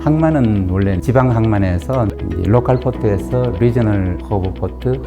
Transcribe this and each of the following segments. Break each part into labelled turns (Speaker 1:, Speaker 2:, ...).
Speaker 1: 항만은 원래 지방 항만에서 로컬 포트에서 리저널 허브 포트,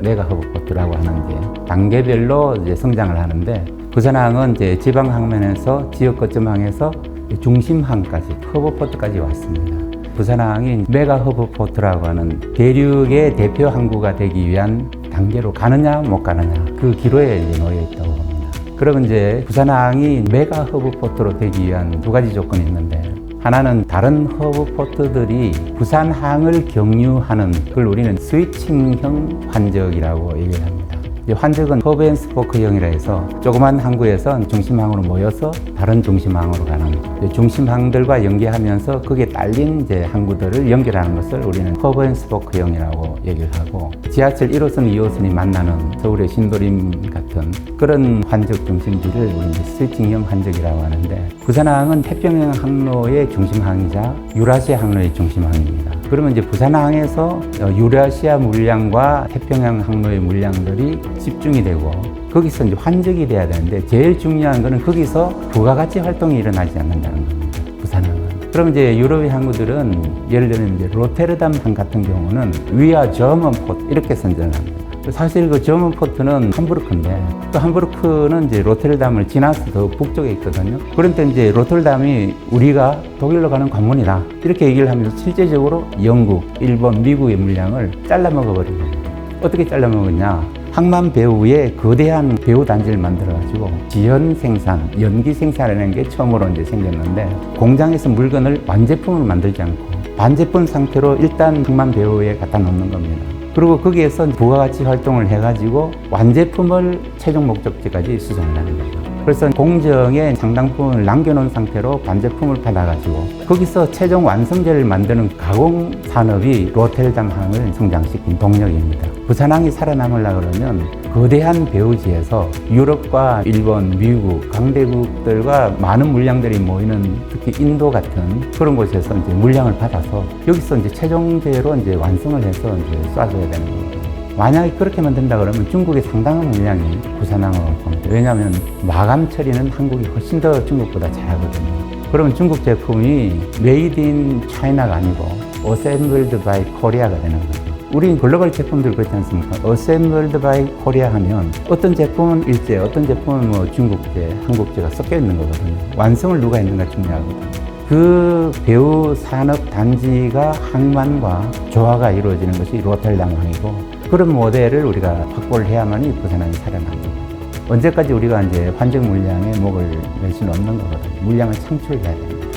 Speaker 1: 메가 허브 포트라고 하는 이제 단계별로 이제 성장을 하는데 부산항은 이제 지방 항만에서 지역 거점항에서 중심항까지 허브 포트까지 왔습니다. 부산항이 메가 허브 포트라고 하는 대륙의 대표 항구가 되기 위한 단계로 가느냐 못 가느냐 그 기로에 이제 놓여 있다고 봅니다. 그러면 이제 부산항이 메가 허브 포트로 되기 위한 두 가지 조건이 있는데 하나는 다른 허브 포트들이 부산항을 경유하는 그걸 우리는 스위칭형 환적이라고 얘기를 합니다. 환적은 허브 앤 스포크형이라 해서 조그만 항구에서 중심항으로 모여서 다른 중심항으로 가는 중심항들과 연계하면서 거기에 딸린 이제 항구들을 연결하는 것을 우리는 허브 앤 스포크형이라고 얘기를 하고 지하철 1호선, 2호선이 만나는 서울의 신도림 같은 그런 환적 중심지를 우리는 스위칭형 환적이라고 하는데 부산항은 태평양 항로의 중심항이자 유라시아 항로의 중심항입니다. 그러면 이제 부산항에서 유라시아 물량과 태평양 항로의 물량들이 집중이 되고 거기서 이제 환적이 돼야 되는데 제일 중요한 거는 거기서 부가가치 활동이 일어나지 않는다는 겁니다. 부산항은. 그럼 이제 유럽의 항구들은 예를 들면 이제 로테르담 항 같은 경우는 위아 저먼 포트 이렇게 선전을 합니다. 사실 그 저먼 포트는 함부르크인데 또 함부르크는 이제 로테르담을 지나서 더 북쪽에 있거든요. 그런데 이제 로테르담이 우리가 독일로 가는 관문이다 이렇게 얘기를 하면서 실제적으로 영국, 일본, 미국의 물량을 잘라 먹어버린 겁니다. 어떻게 잘라 먹었냐? 항만 배후에 거대한 배후 단지를 만들어가지고 지연 생산, 연기 생산이라는 게 처음으로 이제 생겼는데 공장에서 물건을 완제품으로 만들지 않고 반제품 상태로 일단 항만 배후에 갖다 놓는 겁니다. 그리고 거기에서 부가가치 활동을 해가지고 완제품을 최종 목적지까지 수송을 하는 거죠. 그래서 공정에 상당품을 남겨놓은 상태로 반제품을 받아가지고 거기서 최종 완성제를 만드는 가공 산업이 로테르담 항을 성장시킨 동력입니다. 부산항이 살아남으려고 그러면 거대한 배후지에서 유럽과 일본, 미국, 강대국들과 많은 물량들이 모이는 특히 인도 같은 그런 곳에서 이제 물량을 받아서 여기서 이제 최종제로 이제 완성을 해서 이제 쏴줘야 되는 겁니다. 만약에 그렇게만 된다 그러면 중국의 상당한 물량이 부산항으로 옵니다. 왜냐하면 마감 처리는 한국이 훨씬 더 중국보다 잘하거든요. 그러면 중국 제품이 메이드 인 차이나가 아니고 어셈블드 바이 코리아가 되는 거죠. 우리 글로벌 제품들 그렇지 않습니까? 어셈블드 바이 코리아 하면 어떤 제품은 일제, 어떤 제품은 뭐 중국제, 한국제가 섞여 있는 거거든요. 완성을 누가 했는가 중요하거든요. 그 배후 산업 단지가 항만과 조화가 이루어지는 것이 로테르담 항이고 그런 모델을 우리가 확보를 해야만이 부산항이 살아나는 거죠. 언제까지 우리가 이제 환적 물량에 목을 낼 수는 없는 거거든요. 물량을 창출해야 됩니다.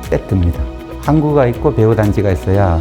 Speaker 1: 세트입니다. 항구가 있고 배후 단지가 있어야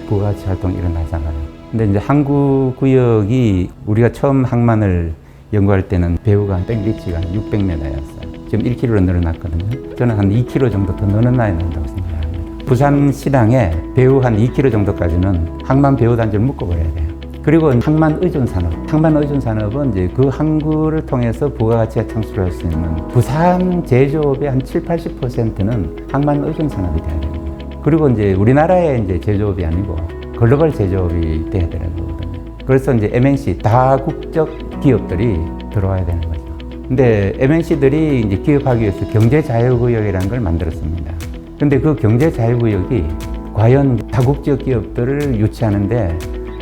Speaker 1: 부가가치 활동이 일어나잖아요. 근데 이제 항구 구역이 우리가 처음 항만을 연구할 때는 배후가 백리치가 600m였어요. 지금 1km로 늘어났거든요. 저는 한 2km 정도 더 늘어나야 된다고 생각합니다. 부산 시랑에 배후 한 2km 정도까지는 항만 배후 단지를 묶어버려야 돼요. 그리고 항만 의존 산업. 항만 의존 산업은 이제 그 항구를 통해서 부가가치가 창출할 수 있는 부산 제조업의 한 70~80%는 항만 의존 산업이 돼야 됩니다. 그리고 이제 우리나라의 이제 제조업이 아니고 글로벌 제조업이 돼야 되는 거거든요. 그래서 이제 MNC 다국적 기업들이 들어와야 되는 거죠. 근데 MNC들이 이제 기업하기 위해서 경제자유구역이라는 걸 만들었습니다. 근데 그 경제자유구역이 과연 다국적 기업들을 유치하는데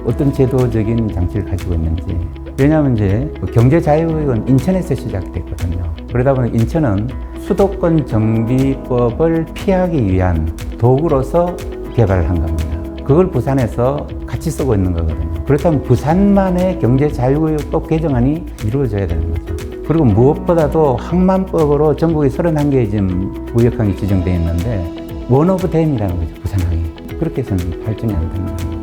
Speaker 1: 어떤 제도적인 장치를 가지고 있는지. 왜냐하면 이제 경제자유구역은 인천에서 시작됐거든요. 그러다 보니 인천은 수도권 정비법을 피하기 위한 도구로서 개발을 한 겁니다. 그걸 부산에서 같이 쓰고 있는 거거든요. 그렇다면 부산만의 경제자유구역법 개정안이 이루어져야 되는 거죠. 그리고 무엇보다도 항만법으로 전국에 31개의 지금 구역항이 지정되어 있는데 원 오브 댐이라는 거죠, 부산항이. 그렇게 해서는 발전이 안 되는 겁니다.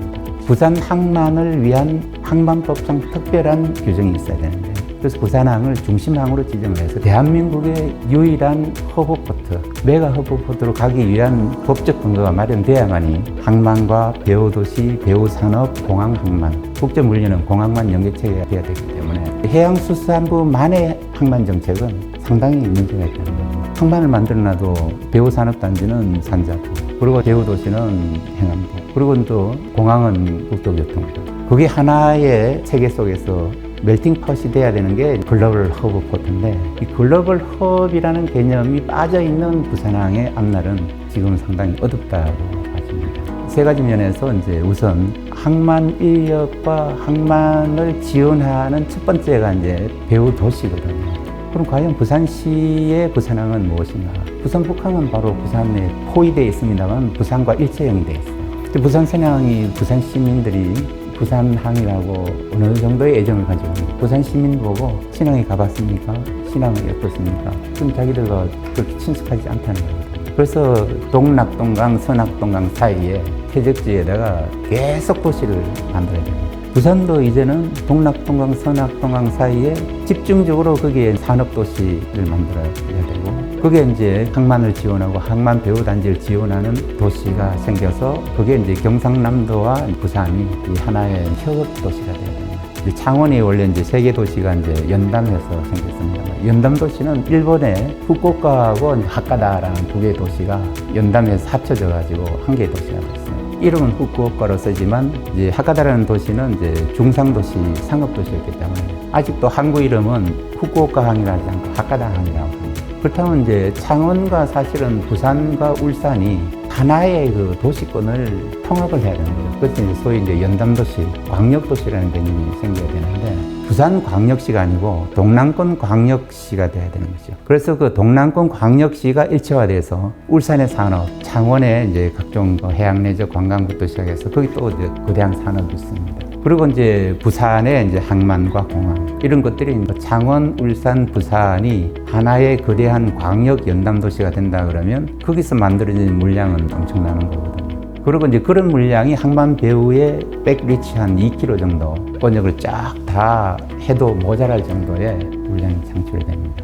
Speaker 1: 부산 항만을 위한 항만법상 특별한 규정이 있어야 되는데 그래서 부산항을 중심항으로 지정을 해서 대한민국의 유일한 허브포트, 메가 허브포트로 가기 위한 법적 근거가 마련돼야만이 항만과 배후도시, 배후산업, 공항항만, 국제물류는 공항만 연계체계가 돼야 되기 때문에 해양수산부만의 항만 정책은 상당히 문제가 있다는 겁니다. 항만을 만들어놔도 배후산업단지는 산자부, 그리고 배후도시는 행안부, 그리고 또 공항은 국토교통부. 그게 하나의 체계 속에서 멜팅 폿이 돼야 되는 게 글로벌 허브 포트인데, 이 글로벌 허브라는 개념이 빠져있는 부산항의 앞날은 지금 상당히 어둡다고 봐집니다. 세 가지 면에서 이제 우선 항만 인력과 항만을 지원하는 첫 번째가 이제 배후 도시거든요. 그럼 과연 부산시의 부산항은 무엇인가? 부산 북항은 바로 부산에 포위되어 있습니다만 부산과 일체형이 되어 있어요. 부산 선양이 부산 시민들이 부산항이라고 어느 정도의 애정을 가지고 있습니다. 부산 시민 보고 신항에 가봤습니까? 신항이 어떻습니까? 그럼 자기들과 그렇게 친숙하지 않다는 거거든요. 그래서 동락동강, 서낙동강 사이에 퇴적지에다가 계속 도시를 만들어야 됩니다. 부산도 이제는 동락동강, 서낙동강 사이에 집중적으로 거기에 산업도시를 만들어야 되고, 그게 이제 항만을 지원하고 항만 배후단지를 지원하는 도시가 생겨서 그게 이제 경상남도와 부산이 이 하나의 협업도시가 돼야 됩니다. 창원이 원래 이제 세계 도시가 이제 연담해서 생겼습니다. 연담 도시는 일본의 후쿠오카하고 하카다라는 두 개의 도시가 연담해서 합쳐져 가지고 한 개의 도시가 됐어요. 이름은 후쿠오카로 쓰지만 이제 하카다라는 도시는 이제 중상도시, 상업도시였기 때문에 아직도 항구 이름은 후쿠오카항이라지 않고 하카다항이라고 합니다. 그렇다면 이제 창원과 사실은 부산과 울산이 하나의 그 도시권을 통합을 해야 되는 거죠. 그래서 이제 소위 이제 연담도시, 광역도시라는 개념이 생겨야 되는데, 부산 광역시가 아니고 동남권 광역시가 돼야 되는 거죠. 그래서 그 동남권 광역시가 일체화돼서 울산의 산업, 창원의 이제 각종 해양내적 관광부터 시작해서 거기 또 이제 거대한 산업이 있습니다. 그리고 이제 부산의 이제 항만과 공항 이런 것들이 창원, 울산, 부산이 하나의 거대한 광역 연담 도시가 된다 그러면 거기서 만들어진 물량은 엄청나는 거거든요. 그리고 이제 그런 물량이 항만 배후에 백리치 한 2km 정도 권역을 쫙 다 해도 모자랄 정도의 물량이 창출이 됩니다.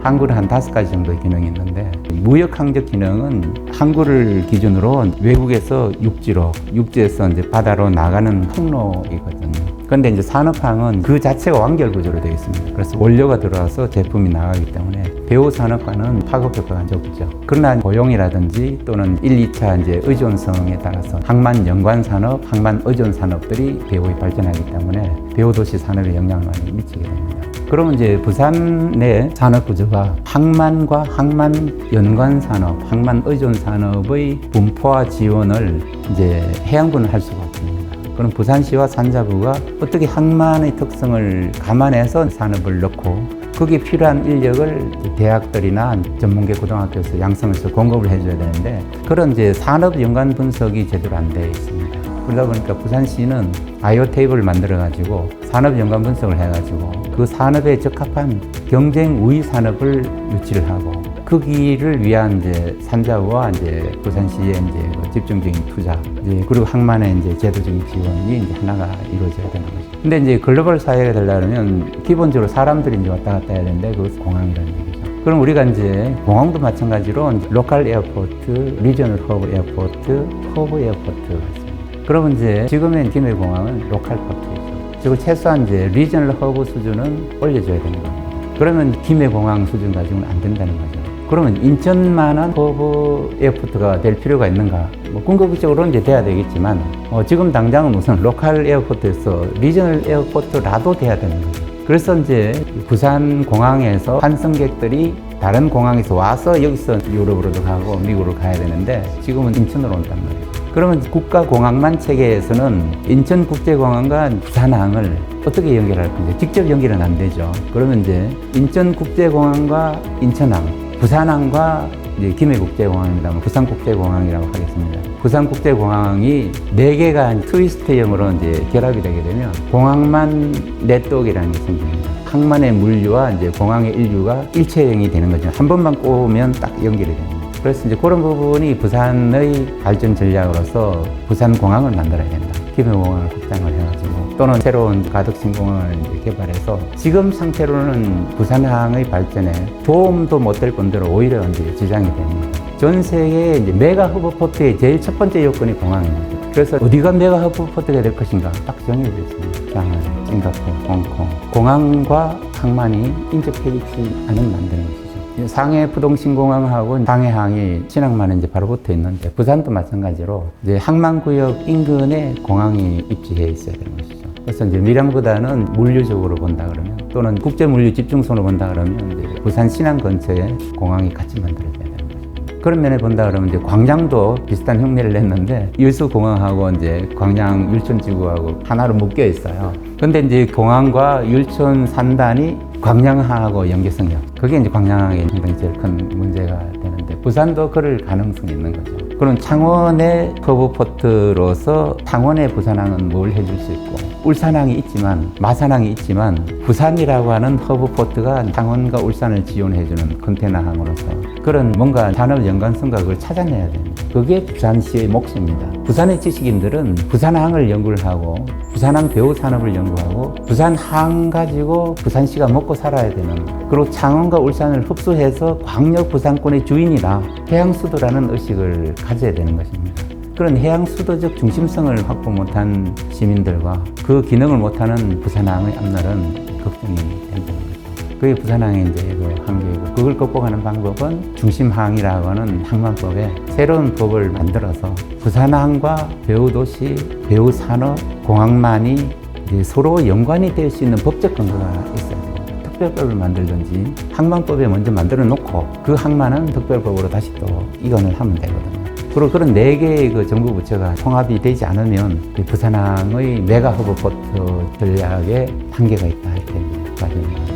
Speaker 1: 항구는 한 5가지 정도의 기능이 있는데, 무역 항적 기능은 항구를 기준으로 외국에서 육지로, 육지에서 이제 바다로 나가는 통로이거든요. 그런데 이제 산업항은 그 자체가 완결 구조로 되어 있습니다. 그래서 원료가 들어와서 제품이 나가기 때문에 배후 산업과는 파급 효과가 적죠. 그러나 고용이라든지 또는 1, 2차 이제 의존성에 따라서 항만 연관 산업, 항만 의존 산업들이 배후에 발전하기 때문에 배후 도시 산업에 영향을 많이 미치게 됩니다. 그러면 이제 부산 내 산업 구조가 항만과 항만 연관 산업, 항만 의존 산업의 분포와 지원을 이제 해양부는 할 수가 없습니다. 그럼 부산시와 산자부가 어떻게 항만의 특성을 감안해서 산업을 넣고 거기에 필요한 인력을 대학들이나 전문계 고등학교에서 양성해서 공급을 해줘야 되는데, 그런 이제 산업 연관 분석이 제대로 안 되어 있습니다. 그러다 보니까 부산시는 IO 테이블을 만들어가지고 산업 연관 분석을 해가지고 그 산업에 적합한 경쟁 우위 산업을 유치를 하고, 거기를 위한 이제 산자부와 이제 부산시의 이제 집중적인 투자, 이제 그리고 항만의 이제 제도적인 지원이 이제 하나가 이루어져야 되는 거죠. 근데 이제 글로벌 사회가 되려면 기본적으로 사람들이 이제 왔다 갔다 해야 되는데 그것은 공항이라는 얘기죠. 그럼 우리가 이제 공항도 마찬가지로 로컬 에어포트, 리저널 허브 에어포트, 허브 에어포트가 있습니다. 그러면 이제 지금의 김해공항은 로컬 포트이죠. 즉 최소한 이제 리저널 허브 수준은 올려줘야 되는 겁니다. 그러면 김해공항 수준 가지고는 안 된다는 거죠. 그러면 인천만한 허브 에어포트가 될 필요가 있는가? 궁극적으로는 이제 돼야 되겠지만, 지금 당장은 우선 로컬 에어포트에서 리저널 에어포트라도 돼야 되는 거죠. 그래서 이제 부산 공항에서 환승객들이 다른 공항에서 와서 여기서 유럽으로도 가고 미국으로 가야 되는데 지금은 인천으로 온단 말이에요. 그러면 국가공항만 체계에서는 인천국제공항과 부산항을 어떻게 연결할 건지 직접 연결은 안 되죠. 그러면 이제 인천국제공항과 인천항, 부산항과 이제 김해국제공항입니다. 부산국제공항이라고 하겠습니다. 부산국제공항이 4개가 트위스트형으로 이제 결합이 되게 되면 공항만 네트워크라는 게 생깁니다. 항만의 물류와 이제 공항의 인류가 일체형이 되는 거죠. 한 번만 꼬우면 딱 연결이 됩니다. 그래서 이제 그런 부분이 부산의 발전 전략으로서 부산공항을 만들어야 된다. 김해공항을 확장을 해가지고 또는 새로운 가덕신공항을 이제 개발해서 지금 상태로는 부산항의 발전에 도움도 못 될 뿐더러 오히려 이제 지장이 됩니다. 전 세계 이제 메가 허브포트의 제일 첫 번째 요건이 공항입니다. 그래서 어디가 메가 허브포트가 될 것인가 딱 정해져 있습니다. 상하이, 싱가포르, 홍콩. 공항과 항만이 인접해 있지 않은 만드는 것이죠. 상해 부동신공항하고 상해항이 신항만에 이제 바로 붙어 있는데 부산도 마찬가지로 이제 항만구역 인근에 공항이 입지해 있어야 되는 것이죠. 그래서 이제 밀양보다는 물류적으로 본다 그러면 또는 국제 물류 집중선으로 본다 그러면 이제 부산 신안 근처에 공항이 같이 만들어져야 되는 거죠. 그런 면에 본다 그러면 이제 광양도 비슷한 흉내를 냈는데 율수공항하고 이제 광양 율촌지구하고 하나로 묶여 있어요. 근데 이제 공항과 율촌 산단이 광양항하고 연계성이 없죠. 그게 이제 광양항의 상당히 제일 큰 문제가 되는데 부산도 그럴 가능성이 있는 거죠. 그럼 창원의 커브포트로서 창원의 부산항은 뭘 해줄 수 있고 울산항이 있지만 마산항이 있지만 부산이라고 하는 허브포트가 창원과 울산을 지원해주는 컨테이너항으로서 그런 뭔가 산업 연관성과 그걸 찾아내야 됩니다. 그게 부산시의 몫입니다. 부산의 지식인들은 부산항을 연구를 하고 부산항 배후 산업을 연구하고 부산항 가지고 부산시가 먹고 살아야 되는 그리고 창원과 울산을 흡수해서 광역 부산권의 주인이다. 해양수도라는 의식을 가져야 되는 것입니다. 그런 해양수도적 중심성을 확보 못한 시민들과 그 기능을 못하는 부산항의 앞날은 걱정이 된다는 거죠. 그게 부산항의 이제 그 한계이고 그걸 극복하는 방법은 중심항이라고 하는 항만법에 새로운 법을 만들어서 부산항과 배후도시, 배후산업, 공항만이 이제 서로 연관이 될 수 있는 법적 근거가 있어야 돼요. 특별법을 만들든지 항만법에 먼저 만들어 놓고 그 항만은 특별법으로 다시 또 이관을 하면 되거든요. 그리고 그런 4개의 그 정부 부처가 통합이 되지 않으면 부산항의 메가 허브포트 전략에 한계가 있다 할 때, 맞습니다.